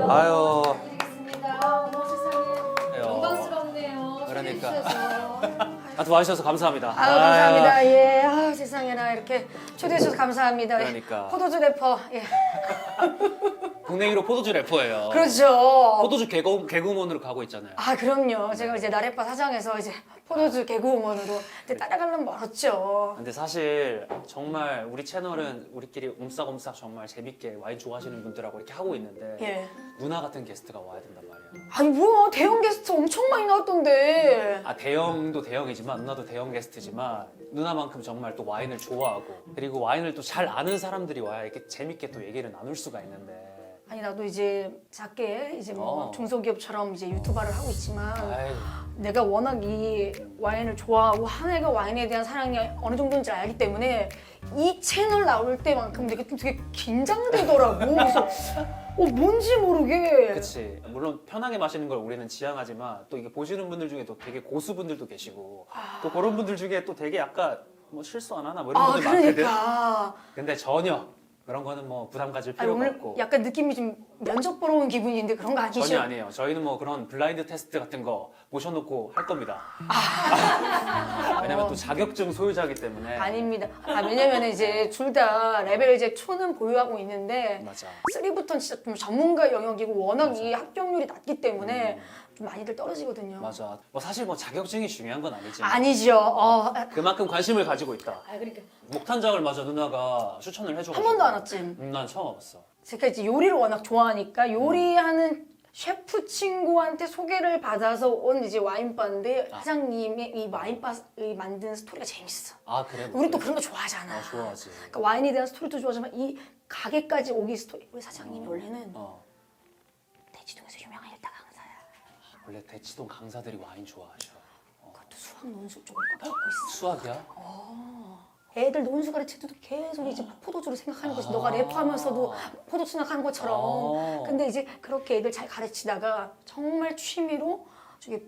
아유. 드리겠습니다. 어머 세상에 아유. 영광스럽네요. 그러니까. 초대해주셔서. 도와주셔서 감사합니다. 아유 감사합니다. 예. 아 세상에나 이렇게 초대해 주셔서 감사합니다. 그러니까. 포도주 래퍼. 예. 국내 1호 포도주 래퍼예요. 그렇죠. 포도주 개그우먼으로 가고 있잖아요. 아 그럼요. 제가 이제 나래파 사장에서 이제 포도주 개그우먼으로 이제 따라가려면 멀었죠. 근데 사실 정말 우리 채널은 우리끼리 옴싹옴싹 정말 재밌게 와인 좋아하시는 분들하고 이렇게 하고 있는데 예. 누나 같은 게스트가 와야 된단 말이에요. 아니 뭐야 대형 게스트 엄청 많이 나왔던데. 아 대형도 대형이지만 누나도 대형 게스트지만 누나만큼 정말 또 와인을 좋아하고 그리고 와인을 또 잘 아는 사람들이 와야 이렇게 재밌게 또 얘기를 나눌 수가 있는데 아니 나도 이제 작게 이제 뭐 어. 중소기업처럼 이제 유튜버를 하고 있지만 아이, 내가 워낙 이 와인을 좋아하고 하나가 와인에 대한 사랑이 어느 정도인지 알기 때문에 이 채널 나올 때만큼 되게 좀 되게 긴장되더라고. 그래서 뭔지 모르게. 그치. 물론 편하게 마시는 걸 우리는 지향하지만 또 이게 보시는 분들 중에 또 되게 고수분들도 계시고 또 그런 분들 중에 또 되게 약간 뭐 실수 안 하나 뭐 이런 아 분들 많거든. 그러니까. 근데 전혀 그런 거는 뭐 부담 가질 아니, 필요가 오늘 없고 약간 느낌이 좀 면접 보러 온 기분인데 그런 거 아니죠? 전혀 아니에요. 저희는 뭐 그런 블라인드 테스트 같은 거 모셔놓고 할 겁니다. 왜냐면 또 자격증 소유자이기 때문에. 아닙니다. 아 왜냐면 이제 둘 다 레벨 이제 2는 보유하고 있는데 맞아. 3부터는 진짜 좀 전문가 영역이고 워낙 맞아. 이 합격률이 낮기 때문에 좀 많이들 떨어지거든요. 맞아. 뭐 사실 뭐 자격증이 중요한 건 아니지만 아니죠. 그만큼 관심을 가지고 있다. 아 그러니까 목탄장을 마저 누나가 추천을 해줘가지고 한 번도 안 왔지. 난 처음 와봤어. 제가 이제 요리를 워낙 좋아하니까 요리하는 셰프 친구한테 소개를 받아서 온 이제 와인바인데 사장님이 이 와인바 만드는 스토리가 재밌어. 아 그래? 우리 또 그런 거 좋아하잖아. 아, 좋아하지. 그러니까 와인에 대한 스토리도 좋아하지만 이 가게까지 오기 스토리. 우리 사장님이 원래는 대치동에서 유명한 일타 강사야. 원래 대치동 강사들이 와인 좋아하셔. 그것도 수학 논술 쪽을 꼭 갖고 있어. 수학이야? 애들 논술 가르칠 때도 계속 이제 포도주를 생각하는 거지. 너가 래퍼하면서도 포도주 생각하는 것처럼. 근데 이제 그렇게 애들 잘 가르치다가 정말 취미로 저기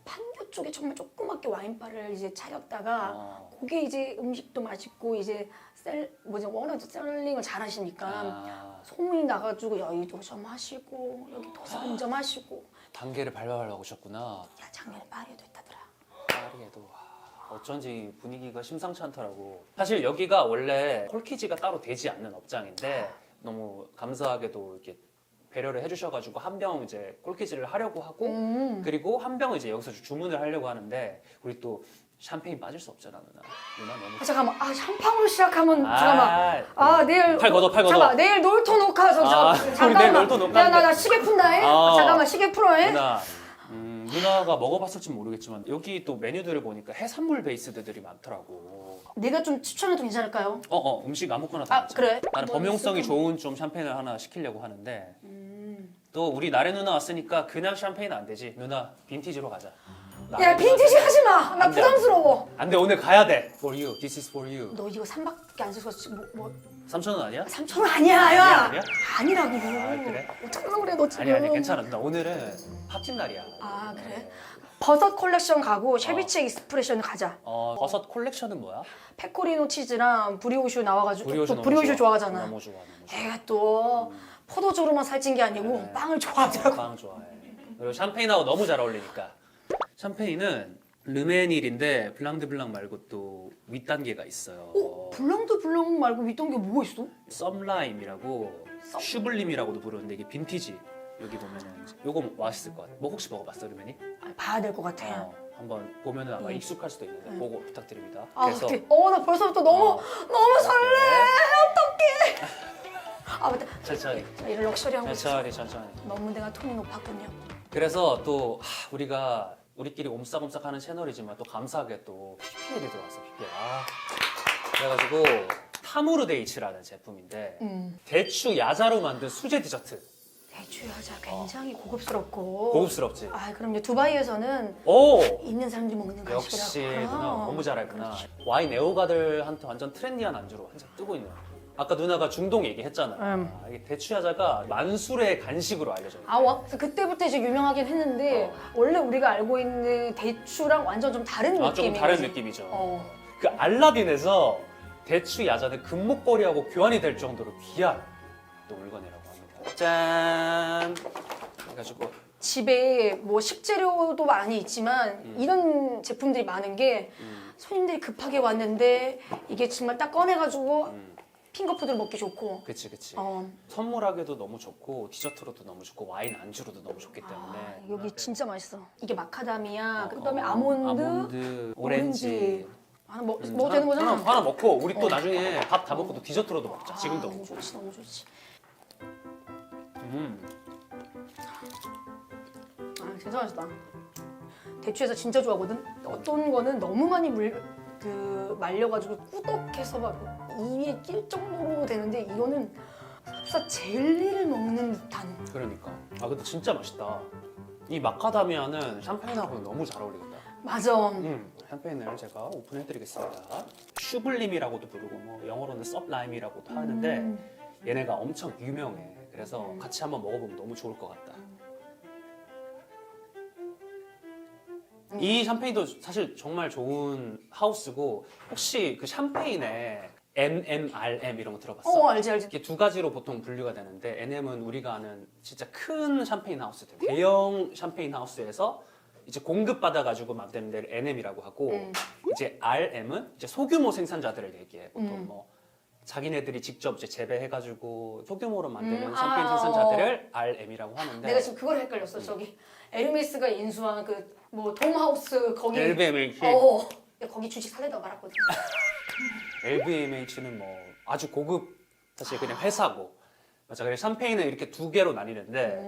판교 쪽에 정말 조그맣게 와인바를 이제 차렸다가 그게 이제 음식도 맛있고 이제 워낙 셀링을 잘하시니까 소문이 나가지고 여의도 좀 하시고 여기 도서관 좀 하시고. 단계를 밟아가려고 오셨구나. 야 작년에 파리에도 있다더라. 파리에도 어쩐지 분위기가 심상치 않더라고. 사실 여기가 원래 콜키지가 따로 되지 않는 업장인데 너무 감사하게도 이렇게 배려를 해주셔가지고 한 병 이제 콜키지를 하려고 하고 그리고 한 병 이제 여기서 주문을 하려고 하는데 우리 또 샴페인 빠질 수 없잖아 누나 너무. 잠깐만 샴팡으로 시작하면 잠깐만 내일 팔 걷어. 잠깐만 내일 놀토 녹화 우리 내일 놀토 녹화인데. 나 시계 푼다 해 잠깐만 시계 풀어 해 누나 누나가 먹어봤을지 모르겠지만 여기 또 메뉴들을 보니까 해산물 베이스들이 많더라고. 내가 좀 추천해도 괜찮을까요? 음식 아무거나 다 괜찮아. 그래? 나는 너 범용성이 있을 건- 좋은 좀 샴페인을 하나 시키려고 하는데 또 우리 나래 누나 왔으니까 그냥 샴페인 안 되지. 누나 빈티지로 가자. 야 빈티지 하지 마. 나 안 돼, 부담스러워. 안 돼 오늘 가야 돼. For you. This is for you. 너 이거 3밖에 안 써서 3,000원 아니야? 3,000원 아니야 야. 아니야? 아니라고. 그래? 어떡하려고 그래 너 지금. 아니 괜찮아 누나 오늘은 파티 날이야. 아 그래? 버섯 콜렉션 가고 쉐비체 익스프레션 가자. 버섯 콜렉션은 뭐야? 페코리노 치즈랑 브리오슈 나와가지고 브리오슈 또 브리오슈 좋아하잖아. 너무 좋아. 애가 또 포도주로만 살찐 게 아니고 그래. 빵을 좋아하더라고. 빵 좋아해. 그리고 샴페인하고 너무 잘 어울리니까. 샴페인은 르메닐인데 블랑드블랑 말고 또 윗단계가 있어요. 블랑드 블랑 말고 윗던 게 뭐가 있어? 썸라임이라고 슈블림이라고도 부르는데 이게 빈티지. 여기 보면은 요거 맛있을 것 같아. 뭐 혹시 먹어봤어 르메니? 봐야 될 것 같아. 한번 보면은 아마 익숙할 수도 있는데 보고 부탁드립니다. 그래서 나 벌써부터 너무 설레. 어떡해. 맞다. 천천히. 이런 럭셔리한 거 있어. 천천히. 너무 내가 톤이 높았군요. 그래서 또 우리가 우리끼리 옴싹옴싹 하는 채널이지만 또 감사하게 또 PPL이 들어왔어. PPL. 그래가지고 타무르데이츠라는 제품인데 대추 야자로 만든 수제 디저트. 대추 여자 굉장히 고급스럽고. 고급스럽지? 그럼요. 두바이에서는 오! 있는 사람들이 먹는 간식이라고. 역시 누나 너무 잘 알구나. 와인 애호가들한테 완전 트렌디한 안주로 한잔 뜨고 있는. 아까 누나가 중동 얘기했잖아. 이게 대추 야자가 만술의 간식으로 알려져 있어. 그때부터 이제 유명하긴 했는데 원래 우리가 알고 있는 대추랑 완전 좀 다른 느낌이. 조금 다른 느낌이죠. 그 알라딘에서 대추 야자는 금목걸이하고 교환이 될 정도로 귀한 또 물건이라고 합니다. 짠 해가지고 집에 뭐 식재료도 많이 있지만 이런 제품들이 많은 게 손님들이 급하게 왔는데 이게 정말 딱 꺼내가지고 핑거푸드를 먹기 좋고. 그치 그치 어. 선물하기도 너무 좋고 디저트로도 너무 좋고 와인 안주로도 너무 좋기 때문에 아, 여기 진짜 맛있어. 이게 마카다미아, 그다음에 아몬드, 오렌지 하나 먹어도 되는 거잖아. 하나 먹고 우리 또 나중에 밥 다 먹고 또 디저트로도 먹자. 지금도 너무 먹고. 좋지, 너무 좋지. 아, 진짜 맛있다. 대추에서 진짜 좋아하거든. 어떤 거는 너무 많이 말려가지고 꾸덕해서 막 입에 낄 정도로 되는데 이거는 흡사 젤리를 먹는 듯한. 그러니까. 아 근데 진짜 맛있다. 이 마카다미아는 샴페인하고 너무 잘 어울리겠다. 맞아. 샴페인을 제가 오픈해드리겠습니다. 슈블림이라고도 부르고 뭐 영어로는 섭라임이라고도 하는데 얘네가 엄청 유명해. 그래서 같이 한번 먹어보면 너무 좋을 것 같다. 이 샴페인도 사실 정말 좋은 하우스고 혹시 그 샴페인에 NMRM 이런 거 들어봤어? 알지. 이게 두 가지로 보통 분류가 되는데 NM은 우리가 아는 진짜 큰 샴페인 하우스들, 대형 샴페인 하우스에서 이제 공급받아가지고 만드는 데를 NM이라고 하고 이제 RM은 이제 소규모 생산자들을 얘기해. 보통 뭐 자기네들이 직접 이제 재배해가지고 소규모로 만드는 샴페인 생산자들을 RM이라고 하는데 내가 지금 그걸 헷갈렸어. 저기 에르메스가 인수한 그 뭐 돔하우스 거기. LVMH. 거기 주식 살려다 말았거든. LVMH는 뭐 아주 고급 사실 그냥 회사고 맞아. 그래서 샴페인은 이렇게 두 개로 나뉘는데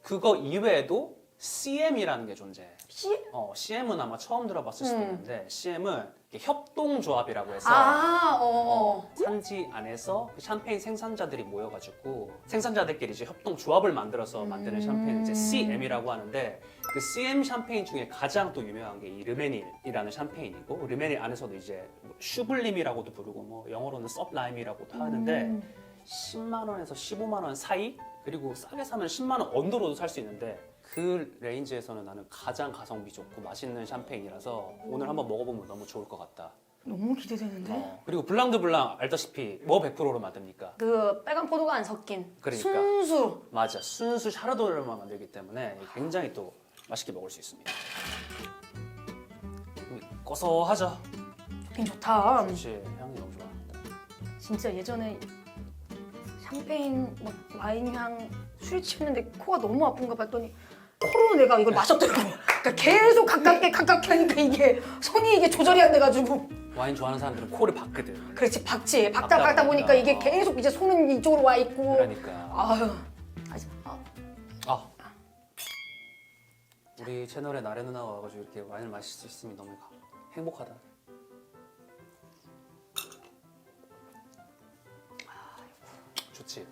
그거 이외에도 CM이라는 게 존재해. C? CM은 아마 처음 들어봤을 수도 있는데 CM은 협동조합이라고 해서 산지 안에서 그 샴페인 생산자들이 모여가지고 생산자들끼리 이제 협동조합을 만들어서 만드는 샴페인을 이제 CM이라고 하는데 그 CM 샴페인 중에 가장 또 유명한 게 이 르메닐이라는 샴페인이고 르메닐 안에서도 이제 뭐 슈블림이라고도 부르고 뭐 영어로는 섭라임이라고도 하는데 10만 원에서 15만 원 사이 그리고 싸게 사면 10만 원 언더로도 살 수 있는데 그 레인지에서는 나는 가장 가성비 좋고 맛있는 샴페인이라서 오늘 한번 먹어보면 너무 좋을 것 같다. 너무 기대되는데? 그리고 블랑 드 블랑 알다시피 뭐 100%로 만듭니까? 그 빨간 포도가 안 섞인 그러니까. 순수. 맞아. 순수 샤르도네로만 만들기 때문에 굉장히 또 맛있게 먹을 수 있습니다. 고소하죠? 좋긴 좋다. 그렇지. 향이 너무 좋아. 진짜 예전에 샴페인 막 와인 향 술 취했는데 코가 너무 아픈가 봤더니 코로 내가 이걸 마셨더라고. 그러니까 계속 가깝게 하니까 이게 손이 이게 조절이 안 돼가지고. 와인 좋아하는 사람들은 코를 박거든. 그렇지 박지. 박다 보니까 이게 계속 이제 손은 이쪽으로 와 있고. 그러니까. 아유. 우리 채널에 나래 누나가 와가지고 이렇게 와인을 마실 수 있으면 너무 행복하다. 좋지.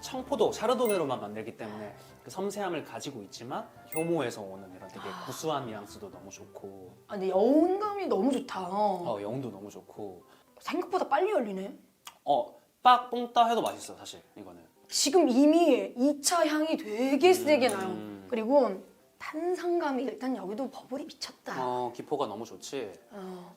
청포도 샤르도네로만 만들기 때문에 그 섬세함을 가지고 있지만 효모에서 오는 이런 되게 구수한 뉘앙스도 너무 좋고 근데 여운감이 너무 좋다. 영도 너무 좋고 생각보다 빨리 열리네. 빡 뽕따 해도 맛있어 사실 이거는. 지금 이미 2차 향이 되게 세게 나요. 그리고 탄산감이 일단 여기도 버블이 미쳤다. 기포가 너무 좋지.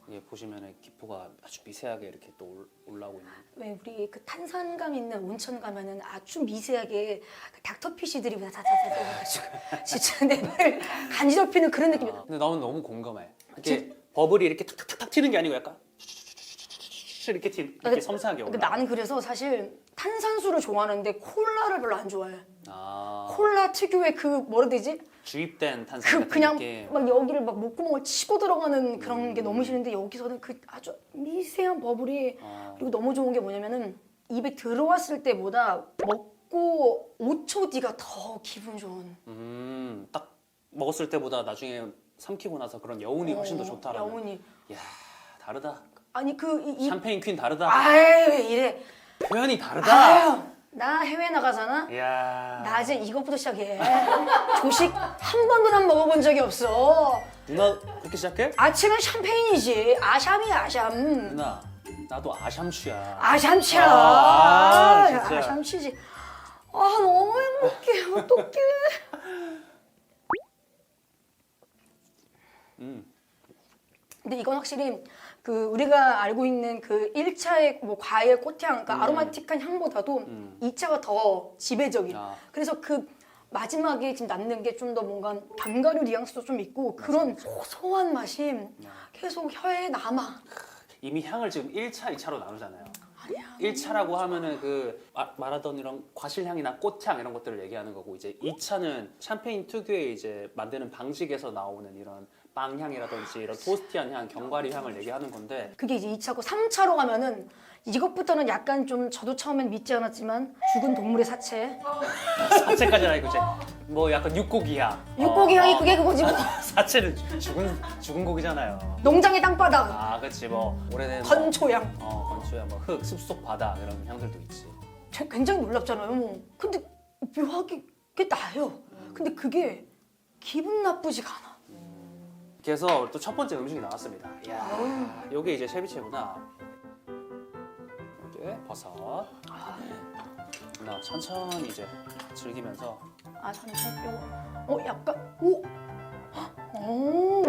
이게 보시면은 기포가 아주 미세하게 이렇게 또 올라오고 있는. 왜 우리 그 탄산감 있는 온천 가면은 아주 미세하게 그 닥터피쉬들이 다다다다 해가지고 진짜 내 발 간지럽히는 그런 느낌이. 근데 나는 너무 공감해. 이렇게 버블이 이렇게 탁탁탁 튀는 게 아니고 약간 이렇게 이렇게 섬세하게 올라. 나는 그래서 사실 탄산수를 좋아하는데 콜라를 별로 안 좋아해. 아. 콜라 특유의 그 뭐라 해야 되지? 주입된 탄산 같은 그냥 느낌. 막 여기를 막 목구멍을 치고 들어가는 그런 게 너무 싫은데 여기서는 그 아주 미세한 버블이 그리고 너무 좋은 게 뭐냐면은 입에 들어왔을 때보다 먹고 5초 뒤가 더 기분 좋은. 딱 먹었을 때보다 나중에 삼키고 나서 그런 여운이 훨씬 더 좋다라는. 여운이. 이야 다르다. 아니 샴페인 퀸 다르다. 아유 왜 이래. 표현이 다르다. 아유 나 해외 나가잖아. 이야. 낮에 이것부터 시작해. 조식 한 번도 난 먹어본 적이 없어. 누나 그렇게 시작해? 아침은 샴페인이지. 아샴이야 아샴. 누나 나도 아샴추야. 아샴치야. 진짜. 아샴치지. 너무 행복해. 어떡해. 근데 이건 확실히 그 우리가 알고 있는 그 1차의 뭐 과일 꽃향, 그러니까 아로마틱한 향보다도 2차가 더 지배적이에요. 아. 그래서 그 마지막에 지금 남는 게 좀 더 뭔가 견과류 뉘앙스도 좀 있고 그런 고소한 맛이 계속 혀에 남아. 이미 향을 지금 1차, 2차로 나누잖아요. 아니야. 1차라고 하면은 그 말하던 이런 과실향이나 꽃향 이런 것들을 얘기하는 거고, 이제 2차는 샴페인 특유의 이제 만드는 방식에서 나오는 이런 빵향이라든지 이런 토스티한 향, 견과류 향을 얘기하는 건데, 그게 이제 2차고 3차로 가면은 이것부터는 약간 좀 저도 처음엔 믿지 않았지만 죽은 동물의 사체. 사체까지는 아니고 이제 뭐 약간 육고기 향. 육고기 향이 그게 그거지 뭐. 사체는 죽은 고기잖아요. 농장의 땅바닥, 아, 그렇지. 뭐 오래된 건초향. 건초야, 뭐 흙, 숲속 바다 이런 향들도 있지. 굉장히 놀랍잖아요. 근데 묘하게 그게 나요. 근데 그게 기분 나쁘지가 않아. 그래서 또 첫 번째 음식이 나왔습니다. 이야, 요게 이제 세비체구나. 요게 버섯. 나 천천히 이제 즐기면서. 아 저는 요거 약간 오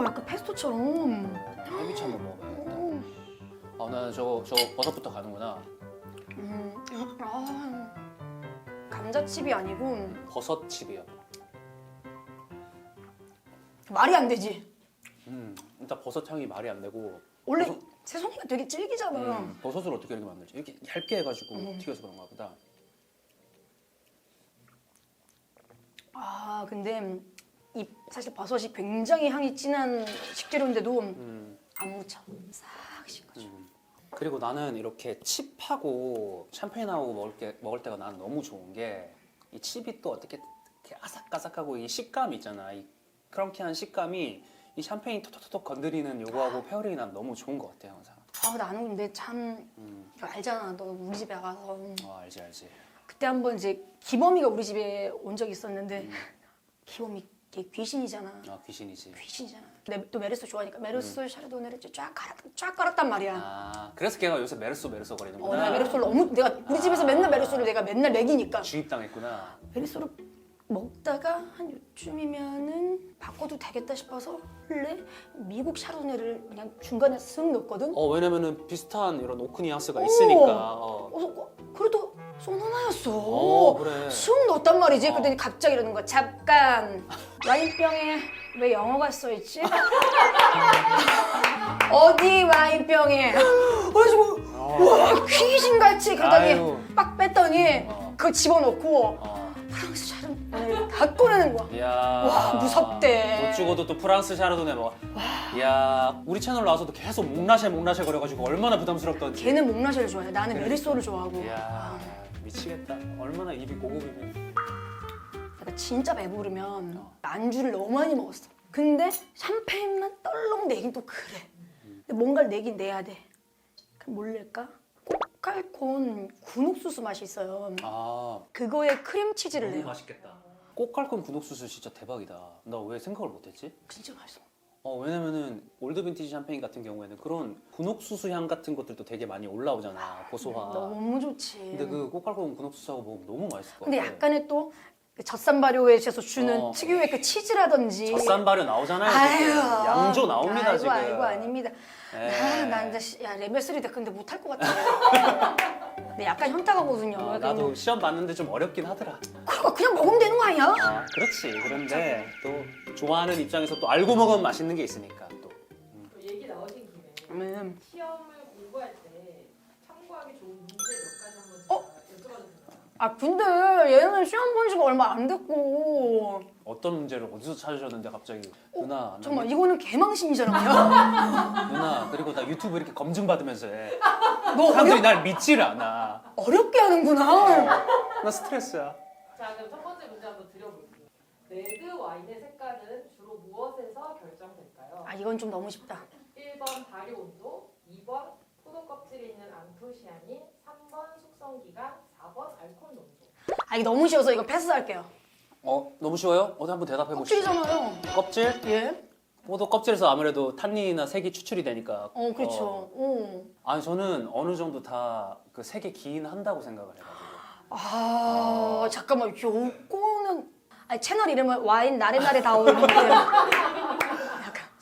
약간 페스토처럼. 세비체 한번 먹어봐야겠다. 나는 저거 버섯부터 가는구나. 감자칩이 아니고 버섯칩이요. 말이 안 되지. 일단 버섯 향이 말이 안 되고. 원래 새송이가 되게 질기잖아. 버섯을 어떻게 이렇게 만들지? 이렇게 얇게 해가지고 튀겨서 그런가 보다. 아 근데 이 사실 버섯이 굉장히 향이 진한 식재료인데도 안 묻혀. 싹 씻어줘. 그리고 나는 이렇게 칩하고 샴페인하고 먹을 때가 난 너무 좋은 게, 이 칩이 또 어떻게 이렇게 아삭아삭하고 이 식감이 있잖아. 이 크런키한 식감이 이 샴페인 톡톡톡 건드리는 요거하고 페어링이 난 너무 좋은 것 같아 항상. 아 나는 근데 참 알잖아. 너 우리 집에 가서 알지. 그때 한번 이제 기범이가 우리 집에 온 적이 있었는데 기범이 걔 귀신이잖아. 귀신이지. 귀신이잖아. 또 메르소 좋아하니까 메르소 샤르도네를 쫙 깔았단 말이야. 그래서 걔가 요새 메르소 거리는구나. 내가 메르소를 너무 내가 우리 집에서 맨날 메르소를 내가 맨날 먹이니까 주입당했구나. 메르소를 먹다가 한 요쯤이면은 바꿔도 되겠다 싶어서 원래 미국 샤르도네를 그냥 중간에 쓱 넣었거든. 왜냐면은 비슷한 이런 오크니앙스가 있으니까. 그래도 소노마였어. 그래. 쑥 넣었단 말이지. 그랬더니 갑자기 이러는 거야. 잠깐 와인병에 왜 영어가 써있지? 어디 와인병에? 그래가지고 와 귀신같이 그러더니 아유. 빡 뺐더니 그거 집어넣고 프랑스 샤르도네를 다 꺼내는 거야. 이야. 와 무섭대. 못 죽어도 또 프랑스 샤르도네 먹어. 이야, 우리 채널 나와서도 계속 목라쉐 거려가지고 얼마나 부담스럽던지. 걔는 목라쉐를 좋아해. 나는 메르소를 좋아하고. 이야, 미치겠다. 얼마나 입이 고급이면. 내가 진짜 배부르면 안주를 너무 많이 먹었어. 근데 샴페인만 떨렁 내긴 또 그래. 근데 뭔가를 내긴 내야 돼. 그럼 뭘 낼까? 꽃갈콘 군옥수수 맛이 있어요. 그거에 크림치즈를 너무 내요. 맛있겠다. 꽃갈콘 군옥수수 진짜 대박이다. 나 왜 생각을 못했지? 진짜 맛있어. 왜냐면은 올드 빈티지 샴페인 같은 경우에는 그런 군옥수수 향 같은 것들도 되게 많이 올라오잖아. 고소한. 너무 좋지. 근데 그 꽃갈콘 군옥수수하고 먹으면 너무 맛있을 것 같아. 근데 약간의 또 젖산 발효에서 주는 특유의 그 치즈라든지. 젖산 발효 나오잖아요. 아유, 지금. 양조 나옵니다 아이고, 지금. 아이고 아닙니다. 네. 나 이제 레벨 3 됐는데 못할 것 같아. 근데 약간 현타가거든요. 나도 시험 봤는데 좀 어렵긴 하더라. 그냥 먹으면 되는 거 아니야? 그렇지. 그런데 또 좋아하는 입장에서 또 알고 먹으면 맛있는 게 있으니까 또. 또 얘기 나오신 김에 시험을 공부할 때 참고하기 좋은 문제 몇 가지 한번 제가 여쭤봐도 될까요? 아 근데 얘는 시험 본 지가 얼마 안 됐고. 어떤 문제를 어디서 찾으셨는데 갑자기 누나 잠깐만 이거는 개망신이잖아요. 누나 그리고 나 유튜브 이렇게 검증 받으면서 해. 너 사람들이 날 믿지를 않아. 어렵게 하는구나. 나 스트레스야. 자 그럼 첫 번째 문제 한번 드려볼게요. 레드 와인의 색깔은 주로 무엇에서 결정될까요? 아 이건 좀 너무 쉽다. 1번 발효 온도, 2번 포도 껍질에 있는 안토시아닌, 3번 숙성 기간, 4번 알코올 농도. 아 이게 너무 쉬워서 이거 패스할게요. 너무 쉬워요? 어디 한번 대답해 보시죠. 껍질이잖아요. 껍질? 예? 포도 껍질에서 아무래도 탄닌이나 색이 추출이 되니까. 그렇죠. 아니 저는 어느 정도 다 그 색이 기인한다고 생각을 해가지고. 잠깐만 요거는 아니 채널 이름은 와인 나래나래 다오는데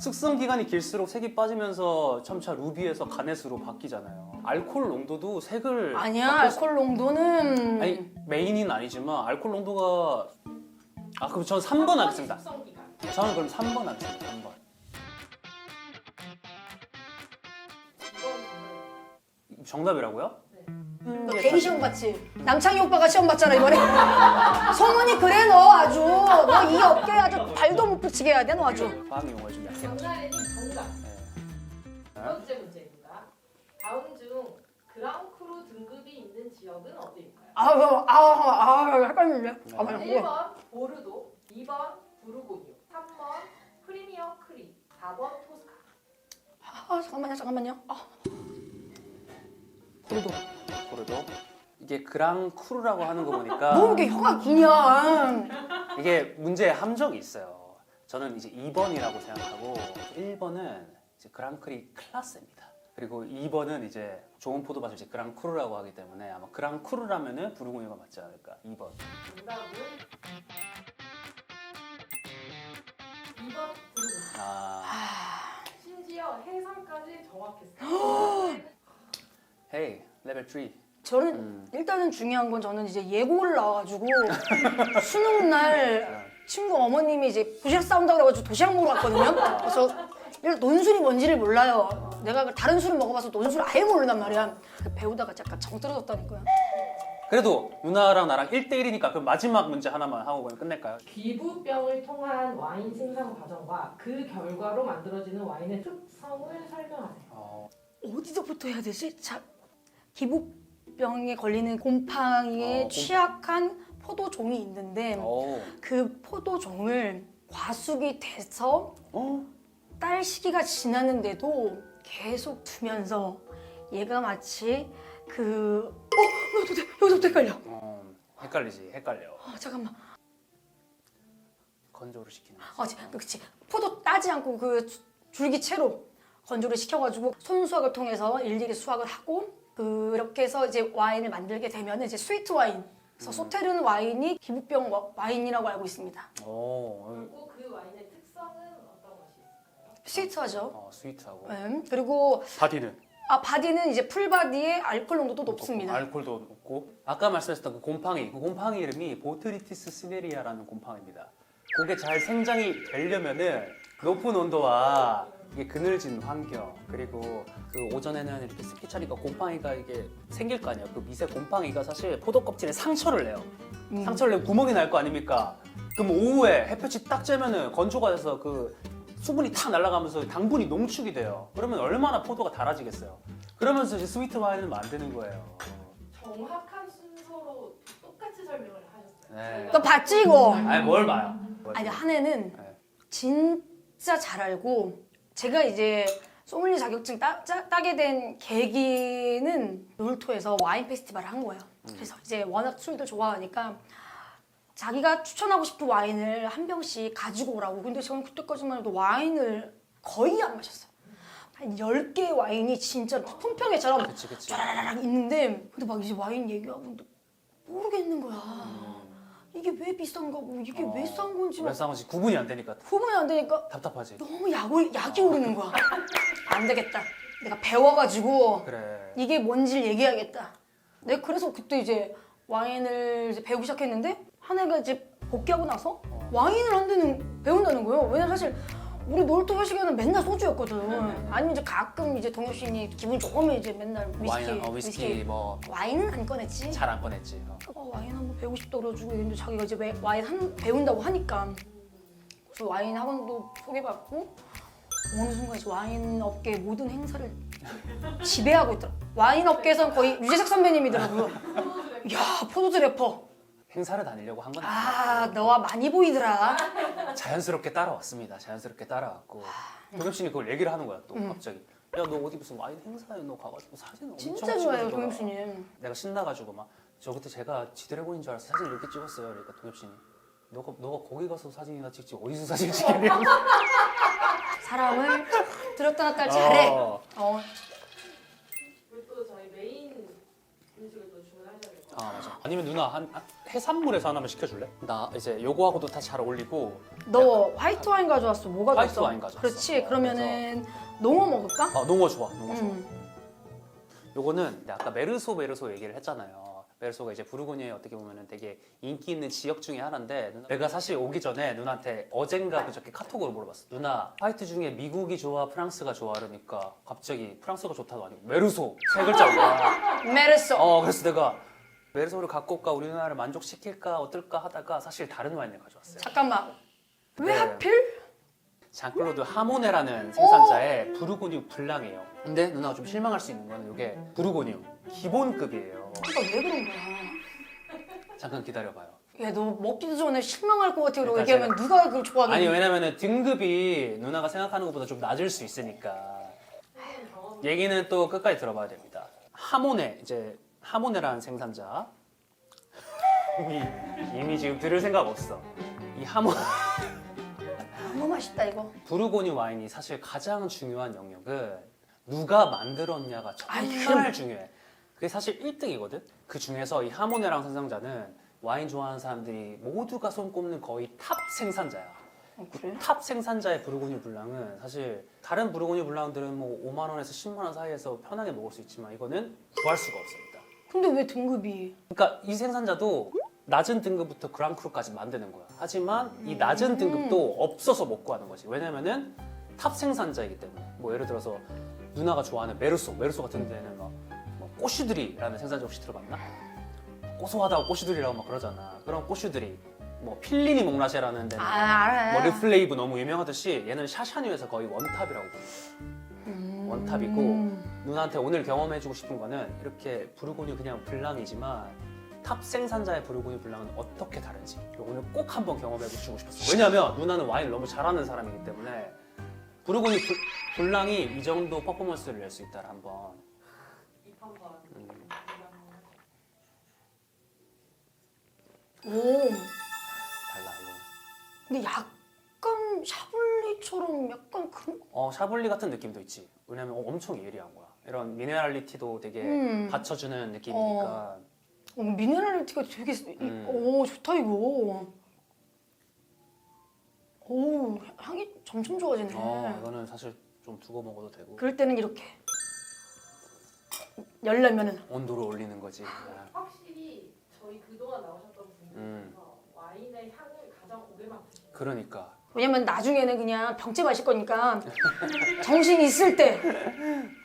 숙성 기간이 길수록 색이 빠지면서 점차 루비에서 가넷으로 바뀌잖아요. 알코올 농도도 색을 아니야, 바꿀 수- 알코올 농도는 아니 메인은 아니지만 알코올 농도가 그럼 저는 3번 하겠습니다. 숙성 기간. 저는 그럼 3번 하겠습니다. 3번. 이번 정답이라고요? 너 개인 시험 봤지? 남창희 오빠가 시험 봤잖아 이번에. 소문이 그래 너 아주. 너 이 업계에 아주 발도 못 붙이게 해야 돼 너 아주. 과학 용어에 좀 약해. 정나래님 정답. 네. 두 번째 문제입니다. 다음 중 그랑크루 등급이 있는 지역은 어디일까요? 헷갈리네. 네. 아, 맞아. 1번 보르도, 2번 부르고뉴, 3번 프리미어 크리, 4번 토스카. 잠깐만요. 그래도 고르도 이게 그랑크루라고 하는 거 보니까 너 이렇게 혀가 기냐? 이게 문제에 함정이 있어요. 저는 이제 2번이라고 생각하고 1번은 이제 그랑크리 클라스입니다. 그리고 2번은 이제 좋은 포도밭을 이제 그랑크루라고 하기 때문에 아마 그랑크루라면은 부르고뉴가 맞지 않을까. 2번. 정답은 2번 부르고뉴. 심지어 해설까지 정확했어요. 헤이 레벨 3. 저는 일단은 중요한 건 저는 이제 예고를 나와가지고 수능 날 친구 어머님이 이제 도시락 싸운다고 그래가지고 도시락 먹으러 갔거든요. 그래서 일단 논술이 뭔지를 몰라요. 내가 다른 술을 먹어봐서 논술 아예 모른단 말이야. 배우다가 약간 정 떨어졌다니까요. 그래도 누나랑 나랑 1대1이니까 그럼 마지막 문제 하나만 하고 그냥 끝낼까요? 기부병을 통한 와인 생산 과정과 그 결과로 만들어지는 와인의 특성을 설명하세요. 어디서부터 해야 되지? 기부병에 걸리는 곰팡이에 취약한 포도종이 있는데 그 포도종을 과숙이 돼서 딸 시기가 지났는데도 계속 두면서 얘가 마치 여기서부터 헷갈려. 헷갈리지, 헷갈려. 잠깐만. 건조를 시키는 거지. 그치. 포도 따지 않고 그 줄기채로 건조를 시켜가지고 손수확을 통해서 일일이 수확을 하고 그렇게 해서 이제 와인을 만들게 되면 이제 스위트 와인. 그래서 소테르는 와인이 기부병 와인이라고 알고 있습니다. 그리고 그 와인의 특성은 어떤 것이 있을까요? 스위트하죠. 스위트하고. 그리고 바디는? 바디는 이제 풀바디의 알코올 농도도 높습니다. 알코올도 높고. 아까 말씀하셨던 그 곰팡이 이름이 보트리티스 시네리아라는 곰팡이입니다. 그게 잘 생장이 되려면은 높은 온도와 이게 그늘진 환경 그리고 그 오전에는 이렇게 습기 차니까 곰팡이가 이게 생길 거 아니에요. 그 미세 곰팡이가 사실 포도 껍질에 상처를 내요. 상처를 내면 구멍이 날 거 아닙니까? 그럼 오후에 햇볕이 딱 쬐면은 건조가 돼서 그 수분이 탁 날아가면서 당분이 농축이 돼요. 그러면 얼마나 포도가 달아지겠어요. 그러면서 이제 스위트 와인을 만드는 거예요. 정확한 순서로 똑같이 설명을 하셨어요. 네. 너 봤지 이거? 아니 뭘 봐요? 아니 한 해는 네. 진짜 잘 알고 제가 이제 소믈리에 자격증 따게 된 계기는 롤토에서 와인 페스티벌을 한 거예요. 그래서 이제 워낙 술들 좋아하니까 자기가 추천하고 싶은 와인을 한 병씩 가지고 오라고. 근데 저는 그때까지만 해도 와인을 거의 안 마셨어요. 한 10개의 와인이 진짜 품평회처럼 그치. 쫙 있는데 근데 막 이제 와인 얘기하고 있는데 모르겠는 거야. 이게 왜 비싼 거고 이게 왜 싼 건지 왜 막 싼 건지 구분이 안 되니까 구분이 안 되니까 답답하지. 너무 약이 오르는 거야. 안 되겠다. 내가 배워가지고 그래. 이게 뭔지를 얘기해야겠다. 내가 그래서 그때 이제 와인을 이제 배우기 시작했는데 한 해가 이제 복귀하고 나서 와인을 한 대는 배운다는 거예요. 왜냐면 사실 우리 놀토 회식에는 맨날 소주였거든. 아니면 이제 가끔 이제 동엽 씨니 기분 좋으면 이제 맨날 위스키 뭐 잘 안 와인은 안 꺼냈지. 꺼냈지. 와인 한번 배우고 싶다 그래가지고 근데 자기가 이제 와인 배운다고 하니까 그래서 와인 학원도 소개받고 어느 순간 이제 와인 업계 모든 행사를 지배하고 있더라. 와인 업계에선 거의 유재석 선배님이더라고요. 야 포도주 래퍼. 행사를 다니려고 한 건 너와 많이 보이더라. 자연스럽게 따라왔습니다. 자연스럽게 따라왔고 동엽 씨는 그걸 얘기를 하는 거야 또 갑자기. 야 너 어디 무슨 와인 행사에 너 가가지고 사진 엄청 진짜 좋아요 찍어주더라. 동엽 씨는. 내가 신나가지고 막 저 그때 제가 지드래곤인 줄 알아서 사진 이렇게 찍었어요. 그러니까 동엽 씨는 너가 거기 가서 사진이나 찍지 어디서 사진 찍겠냐고. 사람을 들었다 놨다 잘해. 그리고 또 저희 메인 음식을 또 주문하셔야 될 것 같아요. 맞아. 아니면 누나 해산물에서 하나만 시켜줄래? 나 이제 요거하고도 다 잘 어울리고. 너 화이트 와인 가져왔어? 뭐 가져왔어? 화이트 와인 가져왔어. 그렇지. 그러면은 농어 먹을까? 농어 좋아. 농어 좋아. 음. 요거는 아까 메르소 얘기를 했잖아요. 메르소가 이제 부르고뉴에 어떻게 보면은 되게 인기 있는 지역 중에 하나인데 내가 사실 오기 전에 누나한테 어젠가 그저께 카톡으로 물어봤어. 누나 화이트 중에 미국이 좋아 프랑스가 좋아 이러니까 갑자기 프랑스가 좋다도 아니고 메르소 세 글자가. 메르소. 그래서 내가 메르소를 갖고 올까 우리 누나를 만족시킬까 어떨까 하다가 사실 다른 와인을 가져왔어요. 잠깐만. 왜 네. 하필? 장클로드 하모네라는 생산자의 부르고뉴 블랑이에요. 근데 누나가 좀 실망할 수 있는 거는 이게 부르고뉴 기본급이에요. 그러니까 왜 그런 거야? 잠깐 기다려봐요. 야, 너 먹기도 전에 실망할 것 같아. 그러고 그러니까 얘기하면 누가 그걸 좋아하겠니? 아니 왜냐면은 등급이 누나가 생각하는 것보다 좀 낮을 수 있으니까 얘기는 또 끝까지 들어봐야 됩니다. 하모네 이제 하모네라는 생산자 이미 지금 들을 생각 없어. 이 너무 맛있다 이거. 부르고뉴 와인이 사실 가장 중요한 영역은 누가 만들었냐가 정말 중요해. 그게 사실 1등이거든. 그 중에서 이 하모네랑 생산자는 와인 좋아하는 사람들이 모두가 손꼽는 거의 탑 생산자야. 그래? 탑 생산자의 부르고뉴 블랑은 사실 다른 부르고뉴 블랑들은 뭐 5만 원에서 10만 원 사이에서 편하게 먹을 수 있지만 이거는 구할 수가 없습니다. 근데 왜 등급이? 그러니까 이 생산자도 낮은 등급부터 그랑크루까지 만드는 거야. 하지만 이 낮은 등급도 없어서 못 구하는 거지. 왜냐면은 탑 생산자이기 때문에. 뭐 예를 들어서 누나가 좋아하는 메르소 같은 데는 뭐 꼬슈드리라는 생산자 혹시 들어봤나? 고소하다고 꼬슈드리라고 막 그러잖아. 그런 꼬슈드리, 뭐 필리니 몽라쉐라는 데는 알아. 뭐 르플레이브 너무 유명하듯이 얘는 샤샤뉴에서 거의 원탑이라고 불러. 원탑이고 누나한테 오늘 경험해주고 싶은 거는 이렇게 부르고뉴 그냥 블랑이지만 탑 생산자의 부르고뉴 블랑은 어떻게 다른지 오늘 꼭 한번 경험해주고 싶었어. 왜냐면 누나는 와인을 너무 잘하는 사람이기 때문에 부르고뉴 블랑이 이 정도 퍼포먼스를 낼 수 있다를 한번. 입한번 오. 달라 이거. 근데 약간 샤블리처럼 약간 그런. 샤블리 같은 느낌도 있지. 왜냐면 엄청 예리한 거야. 이런 미네랄리티도 되게 받쳐주는 느낌이니까. 미네랄리티가 되게 오 좋다 이거. 오 향이 점점 좋아지네. 이거는 사실 좀 두고 먹어도 되고. 그럴 때는 이렇게 열려면은 온도를 올리는 거지. 확실히 저희 그동안 나오셨던 분들 중에서 와인의 향을 가장 오래 맡으신 그러니까. 왜냐면 나중에는 그냥 병째 마실 거니까 정신이 있을 때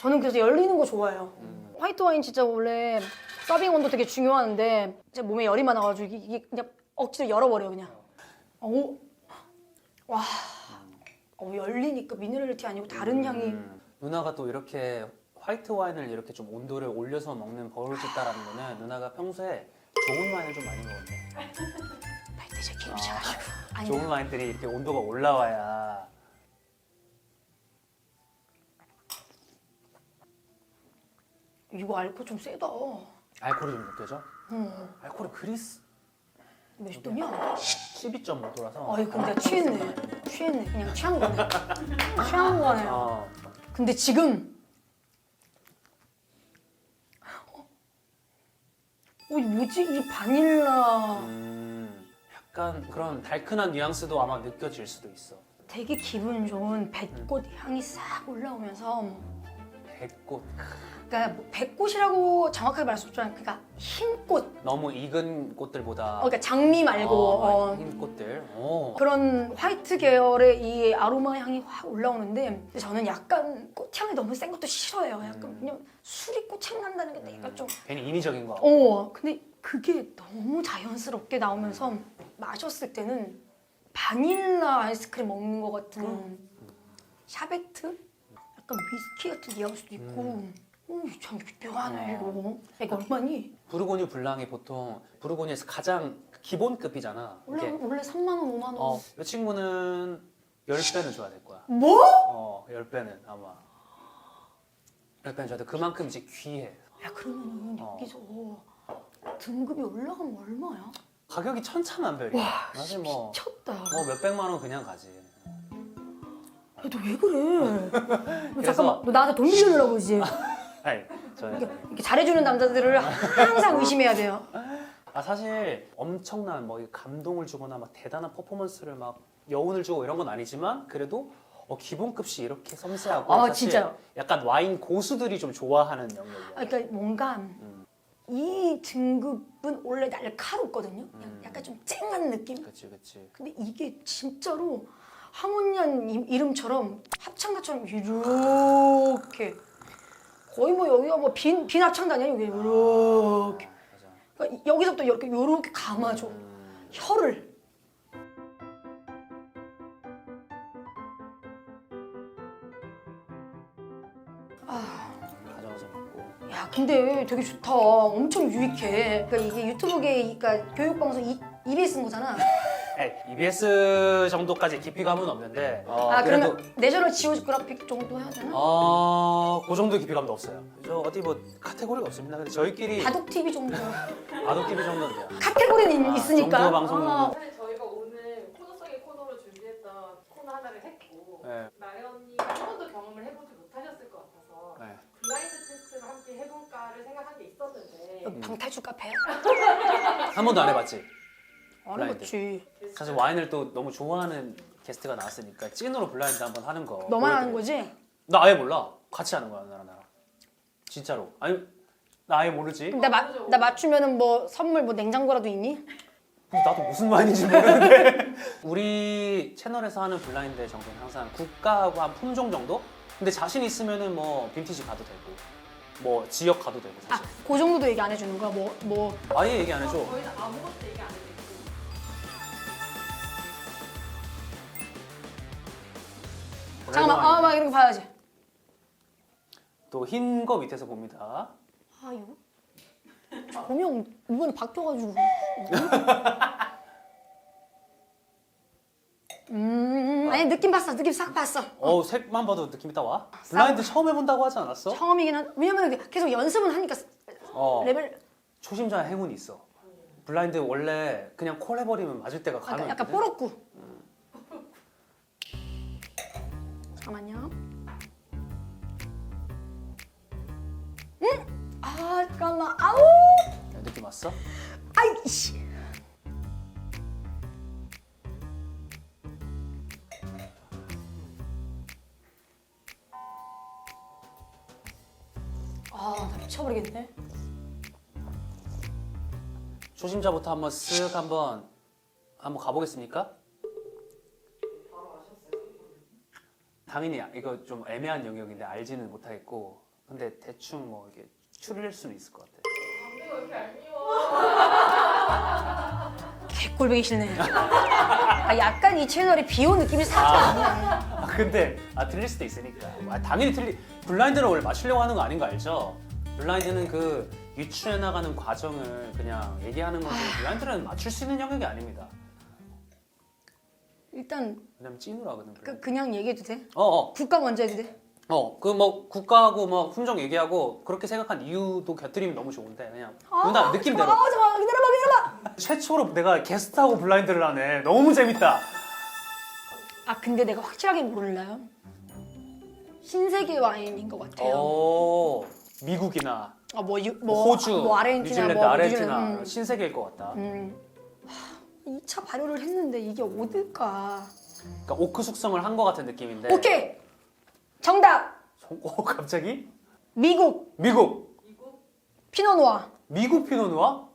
저는 그래서 열리는 거 좋아해요. 화이트 와인 진짜 원래 서빙 온도 되게 중요한데 제 몸에 열이 많아가지고 이게 그냥 억지로 열어버려 그냥. 오, 와, 열리니까 미네랄티 아니고 다른 향이. 누나가 또 이렇게 화이트 와인을 이렇게 좀 온도를 올려서 먹는 버릇이 있다라는 거는 누나가 평소에 좋은 와인을 좀 많이 먹었네. 나이트 제 기름져가지고. 아니, 좋은 와인들이 이렇게 온도가 올라와야. 이거 알코올 좀 세다. 알코올이 좀 느껴져? 알코올이 그리스 몇 도냐? 12.5도라서. 아이 근데 취했네. 그냥 취한 거네. 취한 거네. 근데 지금 이게 뭐지? 이 바닐라 약간 그런 달큰한 뉘앙스도 아마 느껴질 수도 있어. 되게 기분 좋은 뱃꽃 향이 싹 올라오면서 백꽃. 그러니까 뭐 뱃꽃이라고 정확하게 말할 수 없잖아요. 그러니까 흰 꽃. 너무 익은 꽃들보다. 그러니까 장미 말고 흰 꽃들. 그런 화이트 계열의 이 아로마 향이 확 올라오는데 저는 약간 꽃향이 너무 센 것도 싫어해요. 약간 그냥 술이 꽃향 난다는 게 내가 좀 괜히 인위적인 거 같고. 근데 그게 너무 자연스럽게 나오면서 마셨을 때는 바닐라 아이스크림 먹는 것 같은 샤베트? 약간 위스키 같은 뉘앙스도 있고 참 묘하네 이거 얼마니? 부르고뉴 블랑이 보통 부르고뉴에서 가장 기본급이잖아. 이게 원래 3만 원, 5만 원. 이 친구는 10배는 줘야 될 거야. 뭐? 10배는 아마. 10배는 줘야 돼. 그만큼 이제 귀해. 야 그러면은 여기서 등급이 올라가면 얼마야? 가격이 천차만별이야. 사실 뭐 미쳤다. 몇백만 원 그냥 가지. 야 너 왜 그래? 너 그래서- 잠깐만 너 나한테 돈 빌려주려고 그러지? 아니, 저는 이렇게 잘해주는 남자들을 항상 의심해야 돼요. 아 사실 엄청난 뭐 감동을 주거나 막 대단한 퍼포먼스를 막 여운을 주고 이런 건 아니지만 그래도 기본급이 이렇게 섬세하고 아, 사실 진짜요? 약간 와인 고수들이 좀 좋아하는 영역이야. 그러니까 뭔가 이 등급은 원래 날카롭거든요. 약간 좀 쨍한 느낌. 그치. 근데 이게 진짜로 하모니안 이름처럼 합창가처럼 이렇게 거의 뭐 여기가 뭐 빈 합창단이야 이게 이렇게. 맞아. 그러니까 여기서부터 이렇게 감아줘. 혀를. 가져와서 먹고. 야, 근데 되게 좋다. 엄청 유익해. 그러니까 이게 유튜브계, 그러니까 교육방송 EBS인 거잖아. EBS 정도까지 깊이감은 없는데 아, 그래도 그러면 내셔널 지오그래픽 정도 해야 되나? 그 정도 깊이감도 없어요. 저 어디 뭐 카테고리가 없습니다. 근데 저희끼리 바둑 TV 정도. 바둑 TV 정도는 돼요. 카테고리는 있으니까. 정보 방송 정도. 사실 저희가 오늘 코너 속의 코너로 준비했던 코너 하나를 했고 네. 나연이가 한 번도 경험을 해보지 못하셨을 것 같아서 네. 블라인드 테스트를 함께 해볼까를 생각한 게 있었는데 방탈출 카페? 한 번도 안 해봤지. 안 블라인드. 해봤지. 사실 와인을 또 너무 좋아하는 게스트가 나왔으니까 찐으로 블라인드 한번 하는 거. 너만 하는 보여드려요. 거지? 나 아예 몰라. 같이 하는 거야 나랑. 진짜로. 아니 나 아예 모르지. 나 맞추면은 뭐 선물 뭐 냉장고라도 있니? 나도 무슨 와인인지 모르는데. 우리 채널에서 하는 블라인드 정도는 항상 국가하고 한 품종 정도? 근데 자신 있으면은 뭐 빈티지 가도 되고 뭐 지역 가도 되고 아, 사실. 그 정도도 얘기 안 해주는 거야? 뭐. 아예 얘기 안 해줘. 저희는 아무것도 얘기 안 해드리고 잠깐만, 막 이런 거 봐야지. 또 흰 거 밑에서 봅니다. 아, 이거? 조명 이번에 바뀌어가지고. 아니 느낌 봤어, 느낌 싹 봤어. 색만 봐도 느낌이 딱 와. 블라인드 처음 해본다고 하지 않았어? 처음이긴 한, 왜냐면 계속 연습은 하니까 레벨 초심자의 행운이 있어. 블라인드 원래 그냥 콜 해버리면 맞을 때가 간혹 약간 있거든. 뽀록구. 잠깐만요. 아 잠깐만. 아우. 야, 느낌 왔어? 아이씨. 나 미쳐버리겠네. 초심자부터 한번 쓱 한번 가보겠습니까? 당연히 이거 좀 애매한 영역인데 알지는 못하겠고 근데 대충 뭐 이게 추릴 수는 있을 것 같아. 담배가 왜 이렇게 얄미워 개꼴보기 싫네. 약간 이 채널이 비오 느낌이 살짝 나네. 근데 들릴 수도 있으니까. 당연히 블라인드는 원래 맞추려고 하는 거 아닌 거 알죠? 블라인드는 그 유추해 나가는 과정을 그냥 얘기하는 거지. 블라인드는 맞출 수 있는 영역이 아닙니다. 일단 왜냐면 찐으로 하거든. 블라인드. 그냥 얘기해도 돼? 어. 국가 먼저 해도 돼? 그 뭐 국가하고 뭐 품종 얘기하고 그렇게 생각한 이유도 곁들이면 너무 좋은데 그냥 누나 느낌대로. 잠깐만 기다려봐. 최초로 내가 게스트하고 블라인드를 하네. 너무 재밌다. 근데 내가 확실하게 몰라요. 신세계 와인인 것 같아요. 미국이나 호주, 호주, 아르헨티나, 뉴질랜드, 아르헨티나 뉴질랜드, 신세계일 것 같다. 2차 발효를 했는데 이게 어딜까? 그러니까 오크 숙성을 한 것 같은 느낌인데. 오케이! 정답! 갑자기? 미국! 미국 피노누아! 미국 피노누아?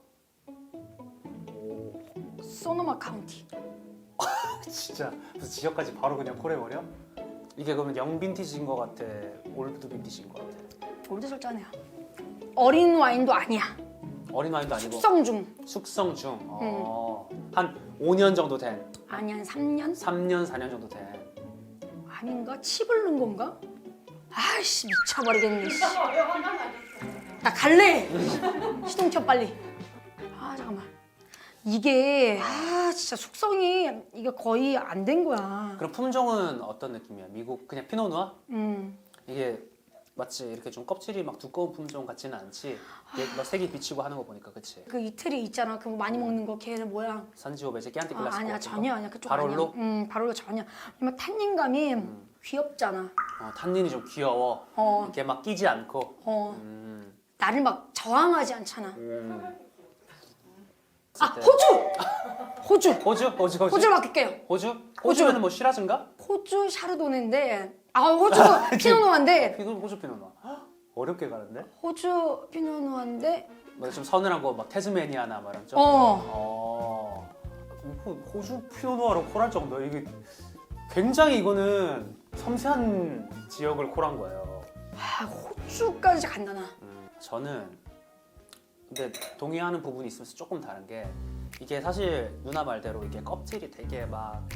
소노마 카운티. 진짜 무슨 지역까지 바로 그냥 콜해버려? 이게 그러면 영 빈티지인 것 같아? 올드 빈티지인 것 같아? 올드 설자네요. 어린 와인도 아니야. 어린 와인도 아니고 숙성 중. 숙성 중. 한 5년 정도 된. 아니 한 3년? 3년 4년 정도 된. 아닌가? 칩을 넣은 건가? 아이씨 미쳐버리겠네. 씨. 나 갈래. 시동 켜 빨리. 잠깐만. 이게 진짜 숙성이 이게 거의 안 된 거야. 그럼 품종은 어떤 느낌이야? 미국 그냥 피노누아? 음. 이게 마치 이렇게 좀 껍질이 막 두꺼운 품종 같지는 않지. 이게 막 색이 비치고 하는 거 보니까 그치? 그 이태리 있잖아. 그 많이 먹는 거 걔는 뭐야? 산지오베제 깨안티 클라스. 아니야 전혀 아니야. 그쪽 바롤로? 아니야. 바롤로 전혀. 왜냐면 탄닌감이 귀엽잖아. 탄닌이 좀 귀여워. 이렇게 막 끼지 않고. 나를 막 저항하지 않잖아. 아 호주. 호주. 호주. 호주로 바꿀게요. 호주? 호주면은 뭐 시라즈인가? 호주 샤르도네인데 호주 피노누아인데 호주 피노누아. 헉, 어렵게 가는데? 호주 피노누아인데 좀 서늘한 거 막 테즈메니아나 뭐 이런 쪽. 호주 피노누아로 콜할 정도. 이게 굉장히 이거는 섬세한 지역을 콜한 거예요. 호주까지 간다나. 저는 근데 동의하는 부분이 있으면서 조금 다른 게 이게 사실 누나 말대로 이게 껍질이 되게 막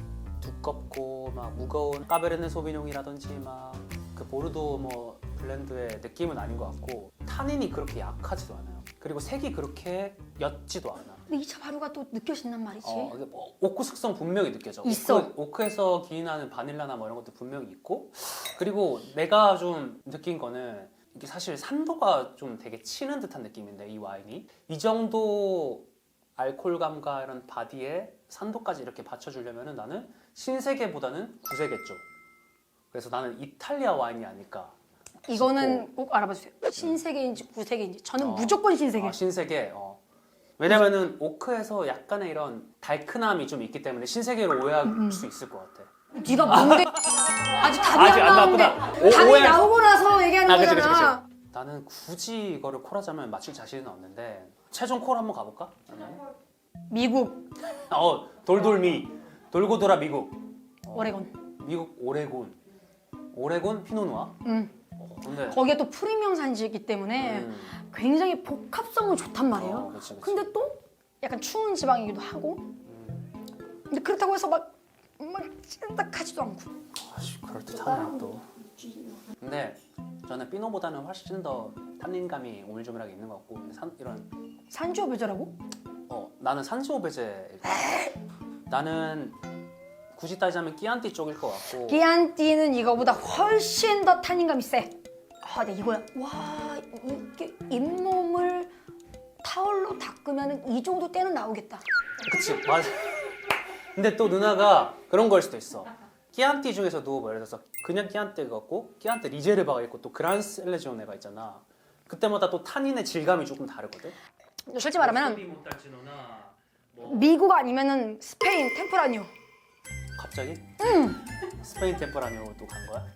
두껍고 막 무거운 까베르네 소비뇽이라든지 막 그 보르도 뭐 블렌드의 느낌은 아닌 것 같고 타닌이 그렇게 약하지도 않아요. 그리고 색이 그렇게 옅지도 않아. 근데 2차 발효가 또 느껴진단 말이지. 이게 뭐 오크 숙성 분명히 느껴져. 있어. 오크에서 기인하는 바닐라나 뭐 이런 것도 분명히 있고 그리고 내가 좀 느낀 거는 이게 사실 산도가 좀 되게 치는 듯한 느낌인데 이 와인이 이 정도 알코올감과 이런 바디에 산도까지 이렇게 받쳐주려면은 나는 신세계보다는 구세계 쪽. 그래서 나는 이탈리아 와인이 아닐까. 이거는 꼭 알아봐 주세요. 신세계인지 구세계인지 저는 무조건 신세계. 신세계. 왜냐면은 오크에서 약간의 이런 달큰함이 좀 있기 때문에 신세계로 오해할 수 있을 것 같아. 네가 뭔데? 아직 답이 아직 안 안 나오는데 나왔구나. 답이 오해. 나오고 나서 얘기하는 그치, 거잖아. 그치. 나는 굳이 이거를 콜하자면 맞출 자신은 없는데 최종 콜 한번 가볼까? 미국 돌돌미 돌고 돌아 미국. 오레곤. 미국 오레곤 피노누아. 근데 거기에 또 프리미엄 산지이기 때문에 굉장히 복합성은 좋단 말이에요. 그치. 근데 또 약간 추운 지방이기도 하고. 근데 그렇다고 해서 막 찐득하지도 않고. 그럴듯하네 또. 근데 저는 피노보다는 훨씬 더 탄닌감이 오밀조밀하게 있는 것 같고 이런 산지오 베저라고? 나는 산지오베제. 나는 굳이 따지자면 끼안띠 쪽일 것 같고. 기안띠는 이거보다 훨씬 더 탄닌감이 세. 네 이거야. 와 이게 잇몸을 타올로 닦으면 이 정도 때는 나오겠다. 그치 맞아. 근데 또 누나가 그런 걸 수도 있어. 끼안띠 중에서도 뭐 예를 들어서 그냥 끼안띠가 있고 끼안띠 리제르바가 있고 또 그란셀레지오네가 있잖아. 그때마다 또 타닌의 질감이 조금 다르거든. 솔직히 말하면 미국 아니면은 스페인 템프라니오. 갑자기? 스페인 템퍼라뇨도 간 거야?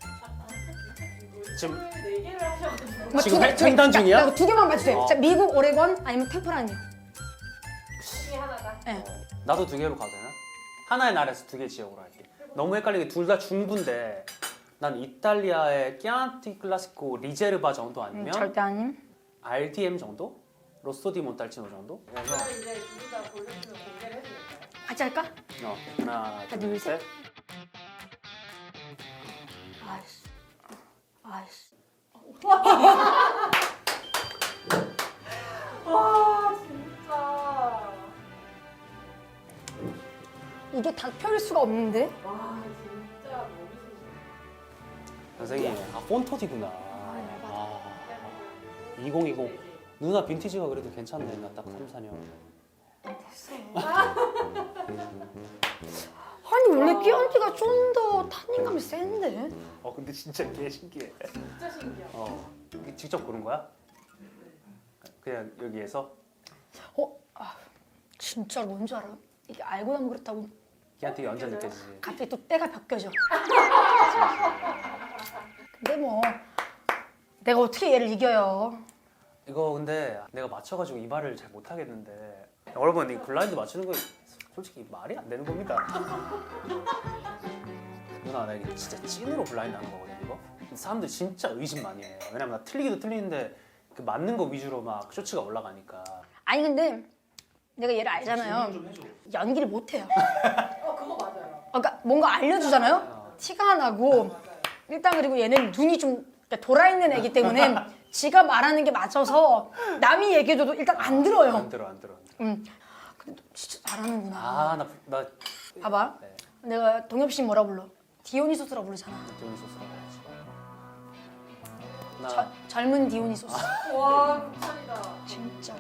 지금 4개를 하셔가지고 뭐 지금 횡단 중이야? 나 두 개만 봐주세요. 자, 미국 오레곤 아니면 템프라니오. 중에 하나다. 네. 나도 2개로 가도 되나? 하나의 나라에서 2개 지역으로 할게. 너무 헷갈리게 둘 다 중부인데 난 이탈리아의 끼안티 클라시코 리제르바 정도 아니면 절대 아님. RDM 정도? 로스토 디 몬탈치노 정도? 그래서 그러면 이제 두분 다 골랐으면 공개를 해도 될까요? 같이 할까? 하나 둘, 둘 셋. 아이씨. 와 진짜. 이게 닭표일 수가 없는데? 와 진짜 너무 신기해. 선생님 폰토디구나. 2020 누나 빈티지가 그래도 괜찮네. 나 딱 3, 4년. 아니 원래 끼안티가 좀 더 탄닌감이 센데? 근데 진짜 개 신기해. 진짜 신기하다. 이게 직접 고른 거야? 그냥 여기에서 진짜 뭔지 알아? 이게 알고 나면 그렇다고 걔한테 완전 느껴지지. 갑자기 또 때가 벗겨져. 근데 뭐 내가 어떻게 얘를 이겨요? 이거 근데 내가 맞춰가지고 이 말을 잘 못하겠는데 여러분 이 블라인드 맞추는 거 솔직히 말이 안 되는 겁니다. 누나 나 이게 진짜 찐으로 블라인드 하는 거거든 이거. 근데 사람들 진짜 의심 많이 해. 왜냐면 나 틀리기도 틀리는데 그 맞는 거 위주로 막 쇼츠가 올라가니까. 아니 근데 내가 얘를 알잖아요. 좀 해줘. 연기를 못해요. 그거 맞아요. 그러니까 뭔가 알려주잖아요. 티가 나고 일단 그리고 얘는 눈이 좀 돌아있는 애기 때문에 지가 말하는 게 맞춰서 남이 얘기해줘도 일단 안 들어요. 안 들어. 근데 너 진짜 잘하는구나. 나 봐봐. 네. 내가 동엽 씨 뭐라 불러? 디오니소스라 부르잖아. 디오니소스라고 해야지. 나 젊은 디오니소스. 와 극찬이다. 진짜.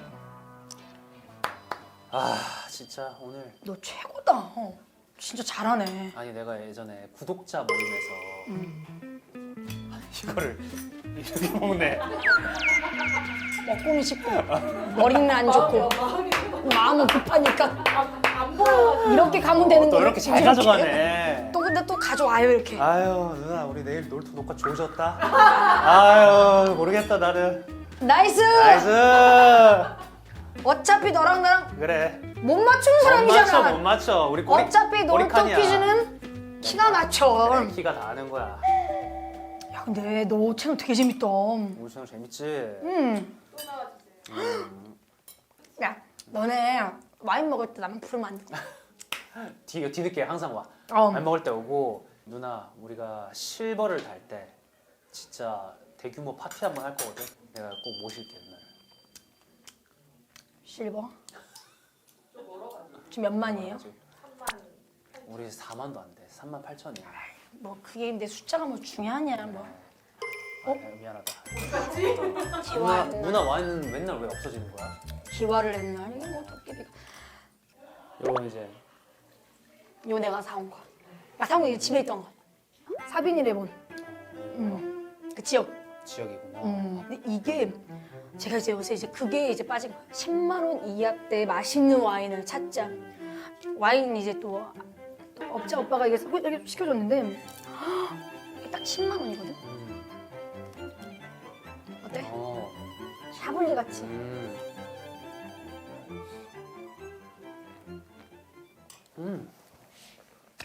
진짜 오늘 너 최고다. 진짜 잘하네. 아니 내가 예전에 구독자 모임에서 이거를 이렇게 먹네. 먹고는 싶고 머리는 안 좋고 마음은 급하니까 안 보여. 이렇게 가면 되는 또 거예요. 이렇게 잘 가져가네. 또 근데 또 가져와요 이렇게. 아유 누나 우리 내일 놀토 녹화 조졌다. 아유 모르겠다 나는. 나이스. 나이스. 어차피 너랑 나랑 그래. 못 맞추는 사람이잖아. 못 맞춰. 우리 꼬리. 어차피 놀토 꼬리칸이야. 퀴즈는 키가 맞춰. 그래, 키가 다 아는 거야. 야 근데 너 채널 되게 재밌다. 우리 채널 재밌지. 또 나와주세요. 야 너네 와인 먹을 때 나만 부르면 안 돼. 뒤늦게 항상 와. 어. 밥 먹을 때 오고 누나 우리가 실버를 달 때 진짜 대규모 파티 한번 할 거거든. 내가 꼭 모실게 누나. 실버. 좀 멀어가지고. 지금 몇 만이에요? 3만. 우리 4만도 안 돼. 3만 8천이야. 뭐 그게 근데 숫자가 뭐 중요하냐 뭐. 아, 미안하다. 누나, 기와를 누나 와인은 맨날 왜 없어지는 거야? 기와를 했나? 이게 뭐 도깨비가. 이건 이제 요 내가 사온 거. 나 사온 거 이제 집에 있던 거. 사비니 레몬. 그 지역. 지역이구나. 근데 이게 제가 이제 요새 이제 그게 이제 빠진 거야. 10만 원 이하대 맛있는 와인을 찾자. 와인 이제 또 업자 오빠가 이게 여기 시켜줬는데 이게 딱 10만 원이거든. 어때? 어. 샤블리 같이.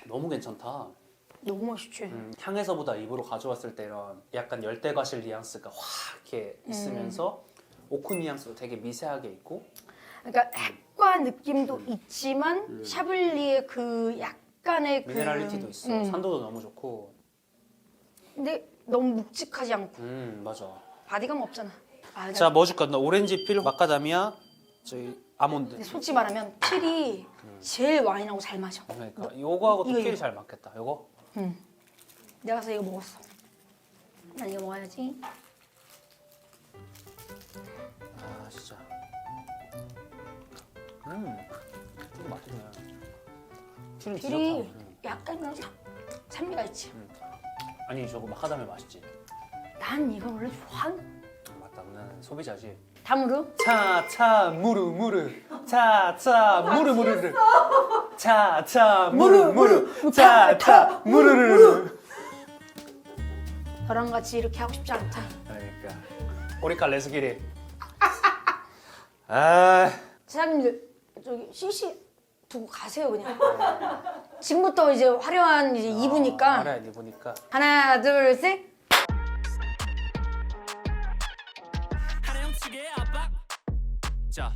너무 괜찮다. 너무 맛있지. 향에서보다 입으로 가져왔을 때 이런 약간 열대과실 뉘앙스가 확 이렇게 있으면서 오크 뉘앙스도 되게 미세하게 있고. 그러니까 핵과 느낌도 있지만 샤블리의 그 약간의 그 미네랄리티도 있어. 산도도 너무 좋고. 근데 너무 묵직하지 않고 맞아. 바디감 없잖아. 아, 자, 뭐 줄까? 나 오렌지 필, 마카다미아, 저희 아몬드. 근데 솔직히 말하면 필이 제일 와인하고 잘 맞아. 그러니까 요거하고 또 이거, 필이 이거. 잘 맞겠다. 요거. 내가 가서 이거 먹었어. 난 이거 먹어야지. 아, 진짜. 이거 맛있네. 필은 필이 디저트. 약간 그런 산미가 있지. 아니 저거 마카다미아 맛있지. 난 이거 원래 좋아. 맞다. 나는 소비자지. 다무르? 차차 무르무르 차차 무르무르르 차차 무르무르 차차 무르르르. 너랑 같이 이렇게 하고 싶지 않다. 그러니까 오리칼 레스기리. 아, 사장님들 저기 CC 두고 가세요 그냥. 지금부터 이제 화려한 이제 2부니까 알아야 돼 보니까. 하나 둘 셋. 하나형 측의 압박. 자